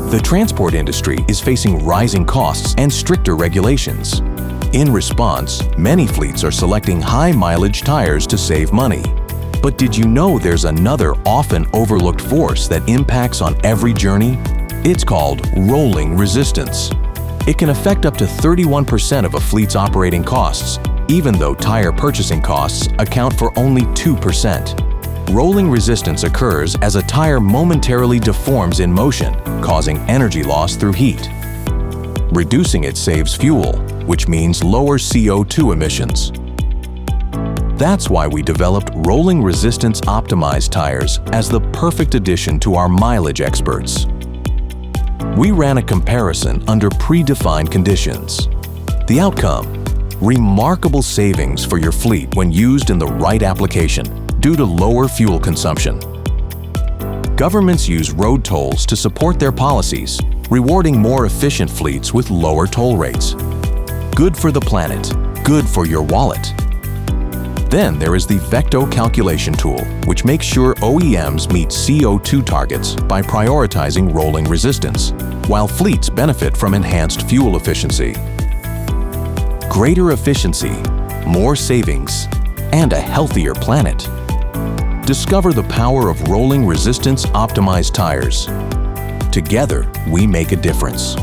The transport industry is facing rising costs and stricter regulations. In response, many fleets are selecting high-mileage tires to save money. But did you know there's another often overlooked force that impacts on every journey? It's called rolling resistance. It can affect up to 31% of a fleet's operating costs, even though tire purchasing costs account for only 2%. Rolling resistance occurs as a tire momentarily deforms in motion, causing energy loss through heat. Reducing it saves fuel, which means lower CO2 emissions. That's why we developed rolling resistance optimized tires as the perfect addition to our mileage experts. We ran a comparison under predefined conditions. The outcome: remarkable savings for your fleet when used in the right application due to lower fuel consumption. Governments use road tolls to support their policies, rewarding more efficient fleets with lower toll rates. Good for the planet, good for your wallet. Then there is the Vecto calculation tool, which makes sure OEMs meet CO2 targets by prioritizing rolling resistance, while fleets benefit from enhanced fuel efficiency. Greater efficiency, more savings, and a healthier planet. Discover the power of rolling resistance optimized tires. Together, we make a difference.